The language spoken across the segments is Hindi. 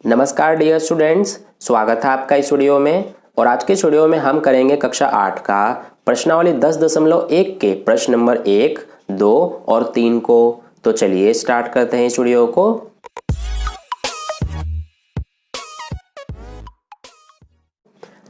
नमस्कार डियर स्टूडेंट्स, स्वागत है आपका इस वीडियो में। और आज के इस वीडियो में हम करेंगे कक्षा 8 का प्रश्नावली 10.1 के प्रश्न नंबर 1, 2 और 3 को। तो चलिए स्टार्ट करते हैं इस वीडियो को।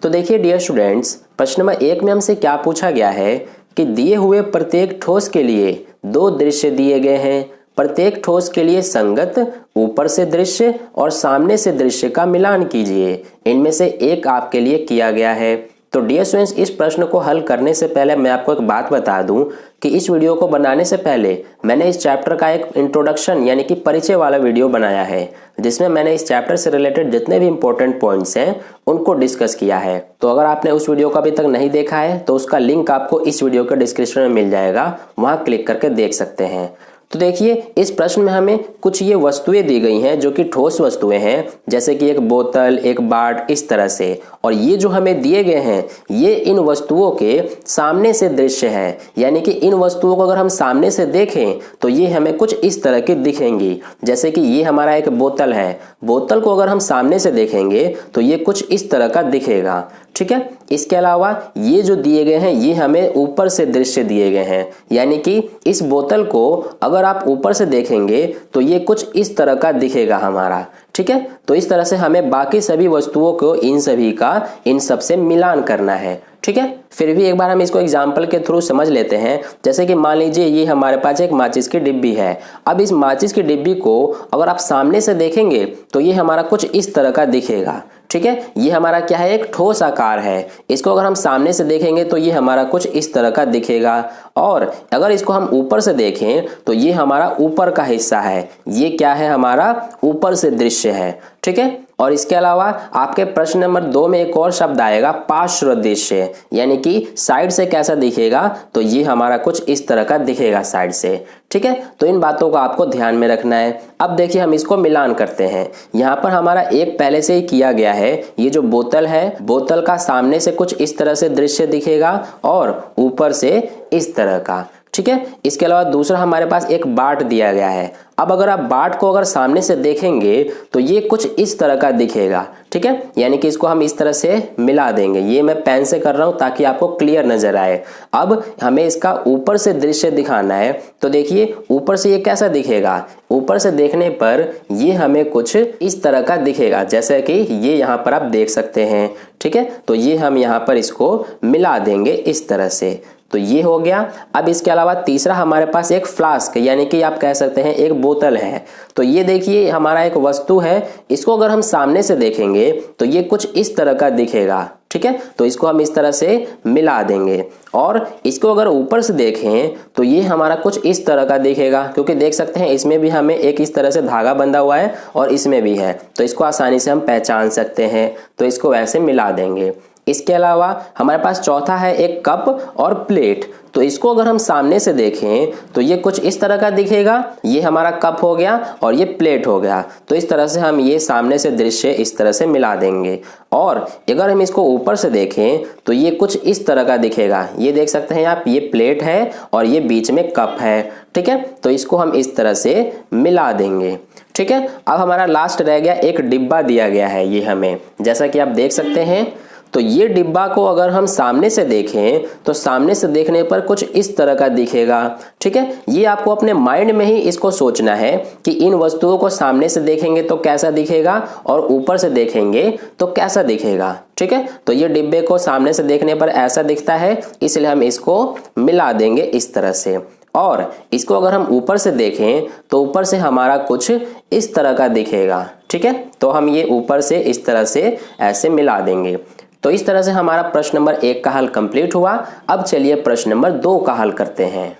तो देखिए डियर स्टूडेंट्स, प्रश्न नंबर 1 में हमसे क्या पूछा गया है कि दिए हुए प्रत्येक ठोस के लिए दो दृश्य दिए गए हैं। प्रत्येक ठोस के लिए संगत ऊपर से दृश्य और सामने से दृश्य का मिलान कीजिए। इनमें से एक आपके लिए किया गया है। तो डियर स्टूडेंट्स, इस प्रश्न को हल करने से पहले मैं आपको एक बात बता दूं कि इस वीडियो को बनाने से पहले मैंने इस चैप्टर का एक इंट्रोडक्शन यानी कि परिचय वाला वीडियो बनाया है, जिसमें मैंने इस चैप्टर से रिलेटेड जितने भी इंपॉर्टेंट पॉइंट्स हैं उनको डिस्कस किया है। तो अगर आपने उस वीडियो को अभी तक नहीं देखा है तो उसका लिंक आपको इस वीडियो के डिस्क्रिप्शन में मिल जाएगा, वहां क्लिक करके देख सकते हैं। तो देखिए, इस प्रश्न में हमें कुछ ये वस्तुएं दी गई हैं जो कि ठोस वस्तुएं हैं, जैसे कि एक बोतल, एक बाट, इस तरह से। और ये जो हमें दिए गए हैं ये इन वस्तुओं के सामने से दृश्य है, यानी कि इन वस्तुओं को अगर हम सामने से देखें तो ये हमें कुछ इस तरह की दिखेंगी। जैसे कि ये हमारा एक बोतल है, बोतल को अगर हम सामने से देखेंगे तो ये कुछ इस तरह का दिखेगा, ठीक है। इसके अलावा ये जो दिए गए हैं ये हमें ऊपर से दृश्य दिए गए हैं, यानी कि इस बोतल को अगर आप ऊपर से देखेंगे तो ये कुछ इस तरह का दिखेगा हमारा, ठीक है। तो इस तरह से हमें बाकी सभी वस्तुओं को इन सभी का इन सब से मिलान करना है, ठीक है। फिर भी एक बार हम इसको एग्जाम्पल के थ्रू समझ लेते हैं। जैसे कि मान लीजिए ये हमारे पास एक माचिस की डिब्बी है। अब इस माचिस की डिब्बी को अगर आप सामने से देखेंगे तो ये हमारा कुछ इस तरह का दिखेगा, ठीक है। ये हमारा क्या है, एक ठोस आकार है। इसको अगर हम सामने से देखेंगे तो ये हमारा कुछ इस तरह का दिखेगा। और अगर इसको हम ऊपर से देखें तो ये हमारा ऊपर का हिस्सा है, ये क्या है, हमारा ऊपर से दृश्य है, ठीक है। और इसके अलावा आपके प्रश्न नंबर 2 में एक और शब्द आएगा, पार्श्व दृश्य, यानी कि साइड से कैसा दिखेगा, तो ये हमारा कुछ इस तरह का दिखेगा साइड से, ठीक है। तो इन बातों को आपको ध्यान में रखना है। अब देखिए हम इसको मिलान करते हैं। यहाँ पर हमारा एक पहले से ही किया गया है, ये जो बोतल है, बोतल का सामने से कुछ इस तरह से दृश्य दिखेगा और ऊपर से इस तरह का, ठीक है। इसके अलावा दूसरा हमारे पास एक बाट दिया गया है। अब अगर आप बाट को अगर सामने से देखेंगे तो ये कुछ इस तरह का दिखेगा, ठीक है। यानी कि इसको हम इस तरह से मिला देंगे। ये मैं पेन से कर रहा हूं ताकि आपको क्लियर नजर आए। अब हमें इसका ऊपर से दृश्य दिखाना है। तो देखिए ऊपर से ये कैसा दिखेगा, ऊपर से देखने पर ये हमें कुछ इस तरह का दिखेगा, जैसे कि ये यहाँ पर आप देख सकते हैं, ठीक है। तो ये हम यहाँ पर इसको मिला देंगे इस तरह से। तो ये हो गया। अब इसके अलावा तीसरा हमारे पास एक फ्लास्क यानी कि आप कह सकते हैं एक बोतल है। तो ये देखिए हमारा एक वस्तु है, इसको अगर हम सामने से देखेंगे तो ये कुछ इस तरह का दिखेगा, ठीक है। तो इसको हम इस तरह से मिला देंगे। और इसको अगर ऊपर से देखें तो ये हमारा कुछ इस तरह का दिखेगा, क्योंकि देख सकते हैं इसमें भी हमें एक इस तरह से धागा बंधा हुआ है और इसमें भी है, तो इसको आसानी से हम पहचान सकते हैं। तो इसको वैसे मिला देंगे। इसके अलावा हमारे पास चौथा है एक कप और प्लेट। तो इसको अगर हम सामने से देखें तो ये कुछ इस तरह का दिखेगा, ये हमारा कप हो गया और ये प्लेट हो गया। तो इस तरह से हम ये सामने से दृश्य इस तरह से मिला देंगे। और अगर हम इसको ऊपर से देखें तो ये कुछ इस तरह का दिखेगा, ये देख सकते हैं आप, ये प्लेट है और ये बीच में कप है, ठीक है। तो इसको हम इस तरह से मिला देंगे, ठीक है। अब हमारा लास्ट रह गया, एक डिब्बा दिया गया है ये हमें, जैसा कि आप देख सकते हैं। तो ये डिब्बा को अगर हम सामने से देखें तो सामने से देखने पर कुछ इस तरह का दिखेगा, ठीक है। ये आपको अपने माइंड में ही इसको सोचना है कि इन वस्तुओं को सामने से देखेंगे तो कैसा दिखेगा और ऊपर से देखेंगे तो कैसा दिखेगा, ठीक है। तो ये डिब्बे को सामने से देखने पर ऐसा दिखता है, इसलिए हम इसको मिला देंगे इस तरह से। और इसको अगर हम ऊपर से देखें तो ऊपर से हमारा कुछ इस तरह का दिखेगा, ठीक है। तो हम ये ऊपर से इस तरह से ऐसे मिला देंगे। तो इस तरह से हमारा प्रश्न नंबर 1 का हल कंप्लीट हुआ। अब चलिए प्रश्न नंबर 2 का हल करते हैं।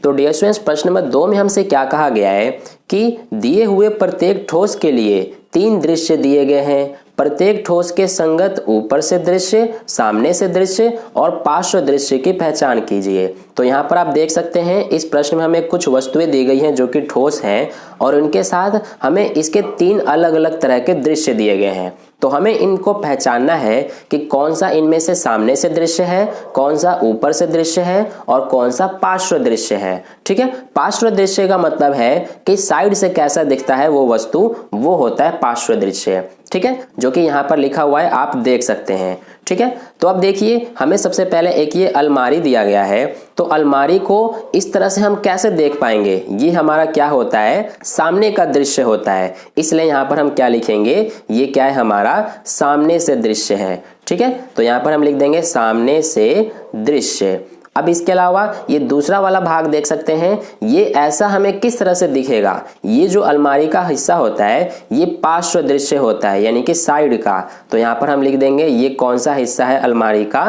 तो डियर स्टूडेंट्स, प्रश्न नंबर 2 में हमसे क्या कहा गया है कि दिए हुए प्रत्येक ठोस के लिए 3 दृश्य दिए गए हैं। प्रत्येक ठोस के संगत ऊपर से दृश्य, सामने से दृश्य और पार्श्व दृश्य की पहचान कीजिए। तो यहाँ पर आप देख सकते हैं इस प्रश्न में हमें कुछ वस्तुएं दी गई हैं जो कि ठोस हैं और उनके साथ हमें इसके 3 अलग अलग तरह के दृश्य दिए गए हैं। तो हमें इनको पहचानना है कि कौन सा इनमें से सामने से दृश्य है, कौन सा ऊपर से दृश्य है और कौन सा पार्श्व दृश्य है। ठीक है, पार्श्व दृश्य का मतलब है कि साइड से कैसा दिखता है वो वस्तु, वो होता है पार्श्व दृश्य। ठीक है, जो कि यहाँ पर लिखा हुआ है, आप देख सकते हैं। ठीक है, तो अब देखिए हमें सबसे पहले एक ये अलमारी दिया गया है, तो अलमारी को इस तरह से हम कैसे देख पाएंगे, ये हमारा क्या होता है, सामने का दृश्य होता है। इसलिए यहाँ पर हम क्या लिखेंगे, ये क्या है, हमारा सामने से दृश्य है। ठीक है, तो यहाँ पर हम लिख देंगे सामने से दृश्य। अब इसके अलावा ये दूसरा वाला भाग देख सकते हैं, ये ऐसा हमें किस तरह से दिखेगा, ये जो अलमारी का हिस्सा होता है ये पार्श्व दृश्य होता है, यानी कि साइड का। तो यहाँ पर हम लिख देंगे ये कौन सा हिस्सा है अलमारी का,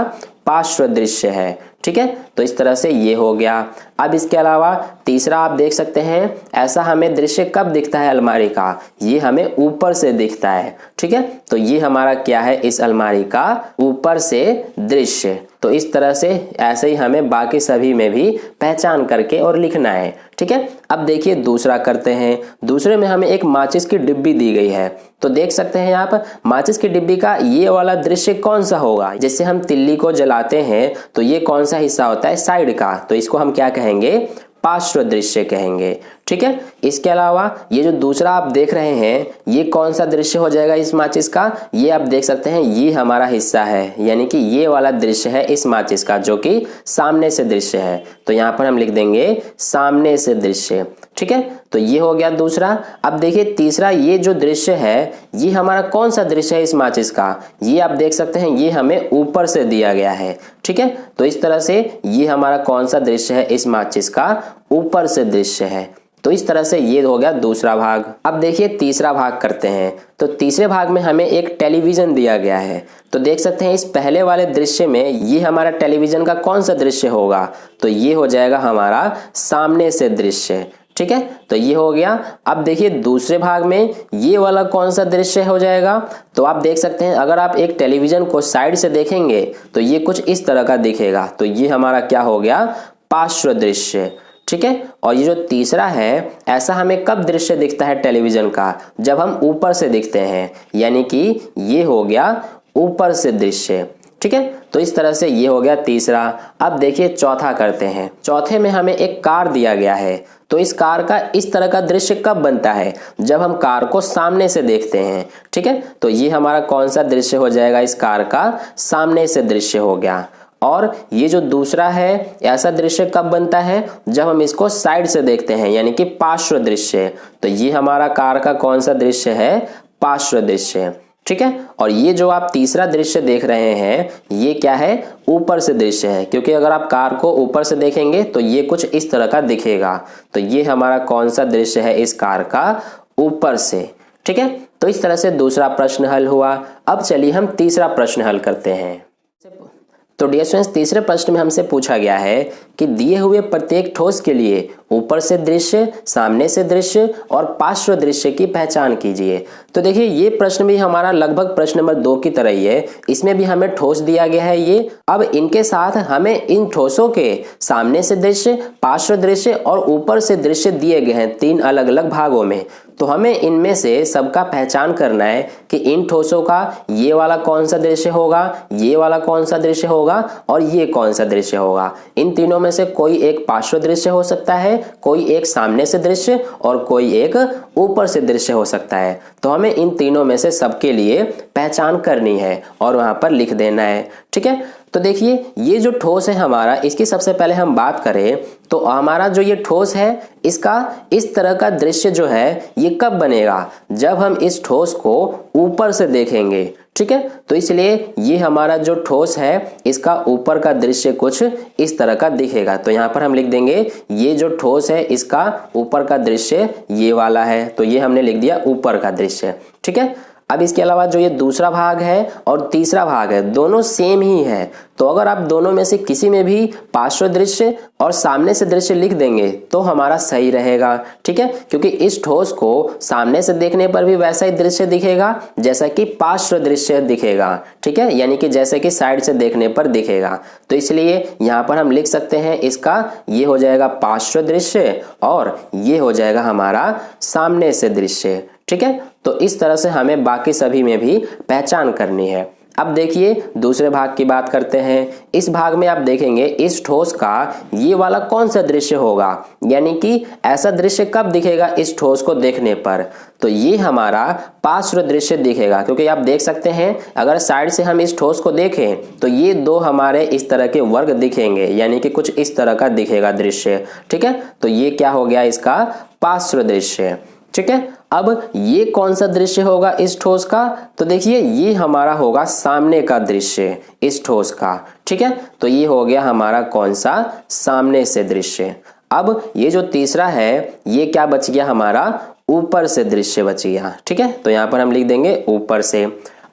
पार्श्व दृश्य है। ठीक है, तो इस तरह से ये हो गया। अब इसके अलावा तीसरा आप देख सकते हैं, ऐसा हमें दृश्य कब दिखता है अलमारी का, ये हमें ऊपर से दिखता है। ठीक है, तो ये हमारा क्या है, इस अलमारी का ऊपर से दृश्य। तो इस तरह से ऐसे ही हमें बाकी सभी में भी पहचान करके और लिखना है। ठीक है, अब देखिए दूसरा करते हैं। दूसरे में हमें एक माचिस की डिब्बी दी गई है, तो देख सकते हैं आप माचिस की डिब्बी का ये वाला दृश्य कौन सा होगा। जैसे हम तिल्ली को जलाते हैं तो ये कौन सा हिस्सा होता है, साइड का, तो इसको हम क्या कहेंगे, पार्श्व दृश्य कहेंगे। ठीक है, इसके अलावा ये जो दूसरा आप देख रहे हैं ये कौन सा दृश्य हो जाएगा इस माचिस का, ये आप देख सकते हैं ये हमारा हिस्सा है, यानी कि ये वाला दृश्य है इस माचिस का जो कि सामने से दृश्य है। तो यहाँ पर हम लिख देंगे सामने से दृश्य। ठीक है, तो ये हो गया दूसरा। अब देखिए तीसरा, ये जो दृश्य है ये हमारा कौन सा दृश्य है इस माचिस का, ये आप देख सकते हैं ये हमें ऊपर से दिया गया है। ठीक है, तो इस तरह से ये हमारा कौन सा दृश्य है इस माचिस का, ऊपर से दृश्य है। तो इस तरह से ये हो गया दूसरा भाग। अब देखिए तीसरा भाग करते हैं। तो तीसरे भाग में हमें एक टेलीविजन दिया गया है, तो देख सकते हैं इस पहले वाले दृश्य में ये हमारा टेलीविजन का कौन सा दृश्य होगा, तो ये हो जाएगा हमारा सामने से दृश्य। ठीक है, तो ये हो गया। अब देखिए दूसरे भाग में ये वाला कौन सा दृश्य हो जाएगा, तो आप देख सकते हैं अगर आप एक टेलीविजन को साइड से देखेंगे तो ये कुछ इस तरह का दिखेगा, तो ये हमारा क्या हो गया, पार्श्व दृश्य। ठीक है, और ये जो तीसरा है, ऐसा हमें कब दृश्य दिखता है टेलीविजन का, जब हम ऊपर से दिखते हैं, यानी कि ये हो गया ऊपर से दृश्य। ठीक है, तो इस तरह से ये हो गया तीसरा। अब देखिए चौथा करते हैं। चौथे में हमें एक कार दिया गया है, तो इस कार का इस तरह का दृश्य कब बनता है, जब हम कार को सामने से देखते हैं। ठीक है, तो ये हमारा कौन सा दृश्य हो जाएगा, इस कार का सामने से दृश्य हो गया। और ये जो दूसरा है, ऐसा दृश्य कब बनता है, जब हम इसको साइड से देखते हैं, यानी कि पार्श्व दृश्य। तो ये हमारा कार का कौन सा दृश्य है, पार्श्व दृश्य। ठीक है, और ये जो आप तीसरा दृश्य देख रहे हैं ये क्या है, ऊपर से दृश्य है, क्योंकि अगर आप कार को ऊपर से देखेंगे तो ये कुछ इस तरह का दिखेगा। तो ये हमारा कौन सा दृश्य है इस कार का, ऊपर से। ठीक है, तो इस तरह से दूसरा प्रश्न हल हुआ। अब चलिए हम तीसरा प्रश्न हल करते हैं। तो डियर स्टूडेंट्स, तीसरे प्रश्न में हमसे पूछा गया है कि दिए हुए प्रत्येक ठोस के लिए ऊपर से दृश्य, सामने से दृश्य और पार्श्व दृश्य की पहचान कीजिए। तो देखिए ये प्रश्न भी हमारा लगभग प्रश्न नंबर 2 की तरह ही है। इसमें भी हमें ठोस दिया गया है ये। अब इनके साथ हमें इन ठोसों के सामने से दृश्य, पार्श्व दृश्य और ऊपर से दृश्य दिए गए हैं 3 अलग अलग भागों में। तो हमें इनमें से सबका पहचान करना है कि इन ठोसों का ये वाला कौन सा दृश्य होगा, ये वाला कौन सा दृश्य होगा और ये कौन सा दृश्य होगा। इन तीनों में से कोई एक पार्श्व दृश्य हो सकता है, कोई एक सामने से दृश्य और कोई एक ऊपर से दृश्य हो सकता है। तो हमें इन तीनों में से सबके लिए पहचान करनी है और वहां पर लिख देना है। ठीक है, तो देखिए ये जो ठोस है हमारा, इसकी सबसे पहले हम बात करें तो हमारा जो ये ठोस है इसका इस तरह का दृश्य जो है ये कब बनेगा, जब हम इस ठोस को ऊपर से देखेंगे। ठीक है, तो इसलिए ये हमारा जो ठोस है इसका ऊपर का दृश्य कुछ इस तरह का दिखेगा। तो यहाँ पर हम लिख देंगे ये जो ठोस है इसका ऊपर का दृश्य ये वाला है, तो ये हमने लिख दिया ऊपर का दृश्य। ठीक है, अब इसके अलावा जो ये दूसरा भाग है और तीसरा भाग है दोनों सेम ही है, तो अगर आप दोनों में से किसी में भी पार्श्व दृश्य और सामने से दृश्य लिख देंगे तो हमारा सही रहेगा। ठीक है, क्योंकि इस ठोस को सामने से देखने पर भी वैसा ही दृश्य दिखेगा जैसा कि पार्श्व दृश्य दिखेगा। ठीक है, यानी कि जैसे कि साइड से देखने पर दिखेगा, तो इसलिए यहाँ पर हम लिख सकते हैं इसका ये हो जाएगा पार्श्व दृश्य और ये हो जाएगा हमारा सामने से दृश्य। ठीक है, तो इस तरह से हमें बाकी सभी में भी पहचान करनी है। अब देखिए दूसरे भाग की बात करते हैं। इस भाग में आप देखेंगे इस ठोस का ये वाला कौन सा दृश्य होगा, यानी कि ऐसा दृश्य कब दिखेगा इस ठोस को देखने पर, तो ये हमारा पार्श्व दृश्य दिखेगा। क्योंकि आप देख सकते हैं अगर साइड से हम इस ठोस को देखें तो ये दो हमारे इस तरह के वर्ग दिखेंगे, यानी कि कुछ इस तरह का दिखेगा दृश्य। ठीक है, तो ये क्या हो गया इसका पार्श्व दृश्य। ठीक है, अब ये कौन सा दृश्य होगा इस ठोस का, तो देखिए ये हमारा होगा सामने का दृश्य इस ठोस का। ठीक है, तो ये हो गया हमारा कौन सा सामने से दृश्य। अब ये जो तीसरा है ये क्या बच गया हमारा ऊपर से दृश्य बच गया। ठीक है, तो यहाँ पर हम लिख देंगे ऊपर से।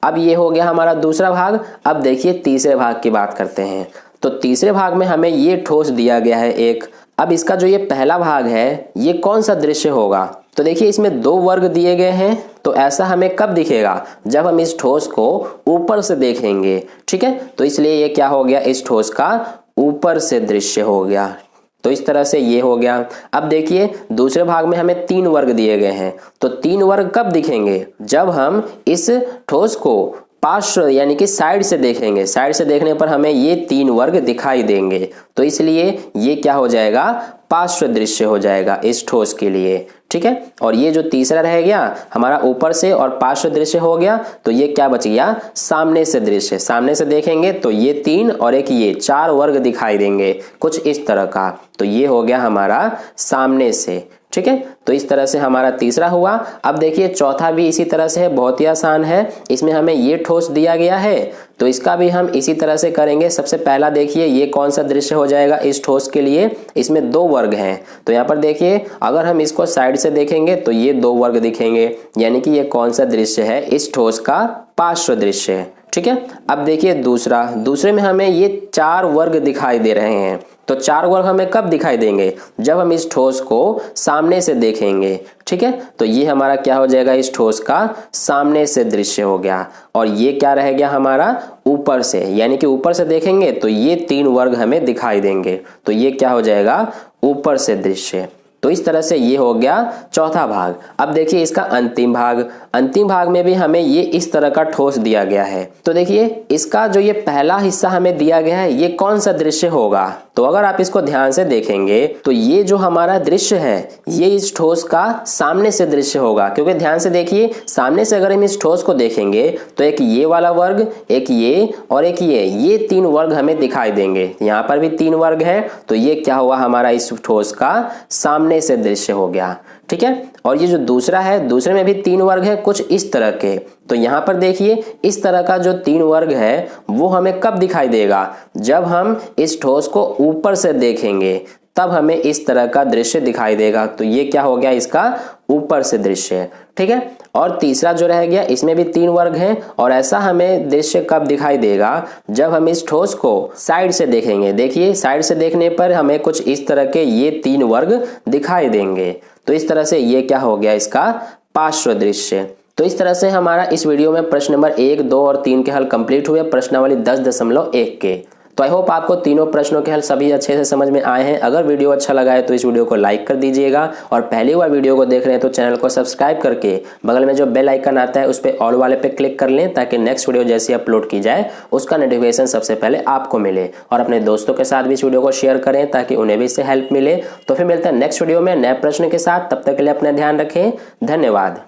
अब ये हो गया हमारा दूसरा भाग। अब देखिए तीसरे भाग की बात करते हैं। तो तीसरे भाग में हमें ये ठोस दिया गया है एक। अब इसका जो ये पहला भाग है ये कौन सा दृश्य होगा, तो देखिए इसमें दो वर्ग दिए गए हैं, तो ऐसा हमें कब दिखेगा जब हम इस ठोस को ऊपर से देखेंगे। ठीक है, तो इसलिए ये क्या हो गया इस ठोस का ऊपर से दृश्य हो गया। तो इस तरह से ये हो गया। अब देखिए दूसरे भाग में हमें 3 वर्ग दिए गए हैं, तो 3 वर्ग कब दिखेंगे जब हम इस ठोस को पार्श्व यानी कि साइड से देखेंगे। साइड से देखने पर हमें ये 3 वर्ग दिखाई देंगे, तो इसलिए ये क्या हो जाएगा पार्श्व दृश्य हो जाएगा इस ठोस के लिए। ठीक है, और ये जो तीसरा रह गया हमारा ऊपर से और पार्श्व दृश्य हो गया, तो ये क्या बच गया सामने से दृश्य। सामने से देखेंगे तो ये 3 और एक ये 4 वर्ग दिखाई देंगे कुछ इस तरह का, तो ये हो गया हमारा सामने से। ठीक है, तो इस तरह से हमारा तीसरा हुआ। अब देखिए चौथा भी इसी तरह से है, बहुत ही आसान है। इसमें हमें ये ठोस दिया गया है तो इसका भी हम इसी तरह से करेंगे। सबसे पहला देखिए ये कौन सा दृश्य हो जाएगा इस ठोस के लिए, इसमें 2 वर्ग हैं, तो यहाँ पर देखिए अगर हम इसको साइड से देखेंगे तो ये 2 वर्ग दिखेंगे, यानी कि ये कौन सा दृश्य है इस ठोस का पार्श्व दृश्य। ठीक है, अब देखिए दूसरे में हमें ये 4 वर्ग दिखाई दे रहे हैं, तो 4 वर्ग हमें कब दिखाई देंगे जब हम इस ठोस को सामने से देखेंगे। ठीक है, तो ये हमारा क्या हो जाएगा इस ठोस का सामने से दृश्य हो गया। और ये क्या रह गया हमारा ऊपर से, यानी कि ऊपर से देखेंगे तो ये 3 वर्ग हमें दिखाई देंगे, तो ये क्या हो जाएगा ऊपर से दृश्य। तो इस तरह से ये हो गया चौथा भाग। अब देखिए इसका अंतिम भाग में भी हमें ये इस तरह का ठोस दिया गया है। तो देखिए इसका जो ये पहला हिस्सा हमें दिया गया है ये कौन सा दृश्य होगा, तो अगर आप इसको ध्यान से देखेंगे तो ये जो हमारा दृश्य है ये इस ठोस का सामने से दृश्य होगा। क्योंकि ध्यान से देखिए सामने से अगर हम इस ठोस को देखेंगे तो एक ये वाला वर्ग, एक ये और एक ये 3 वर्ग हमें दिखाई देंगे। यहाँ पर भी 3 वर्ग है, तो ये क्या हुआ हमारा इस ठोस का सामने से दृश्य हो गया। ठीक है, और ये जो दूसरा है दूसरे में भी 3 वर्ग है कुछ इस तरह के, तो यहाँ पर देखिए इस तरह का जो 3 वर्ग है वो हमें कब दिखाई देगा जब हम इस ठोस को ऊपर से देखेंगे, तब हमें इस तरह का दृश्य दिखाई देगा। तो ये क्या हो गया इसका ऊपर से दृश्य। ठीक है, और तीसरा जो रह गया इसमें भी 3 वर्ग हैं, और ऐसा हमें दृश्य कब दिखाई देगा जब हम इस ठोस को साइड से देखेंगे। देखिए साइड से देखने पर हमें कुछ इस तरह के ये 3 वर्ग दिखाई देंगे, तो इस तरह से ये क्या हो गया इसका पार्श्व दृश्य। तो इस तरह से हमारा इस वीडियो में प्रश्न नंबर 1, 2 और 3 के हल कंप्लीट हुए प्रश्नावली 10.1 के। तो आई होप आपको तीनों प्रश्नों के हल सभी अच्छे से समझ में आए हैं। अगर वीडियो अच्छा लगा है तो इस वीडियो को लाइक कर दीजिएगा, और पहली बार वीडियो को देख रहे हैं तो चैनल को सब्सक्राइब करके बगल में जो बेल आइकन आता है उस पर ऑल वाले पे क्लिक कर लें, ताकि नेक्स्ट वीडियो जैसी अपलोड की जाए उसका नोटिफिकेशन सबसे पहले आपको मिले। और अपने दोस्तों के साथ भी इस वीडियो को शेयर करें ताकि उन्हें भी इससे हेल्प मिले। तो फिर मिलते हैं नेक्स्ट वीडियो में नए प्रश्न के साथ, तब तक के लिए अपना ध्यान रखें। धन्यवाद।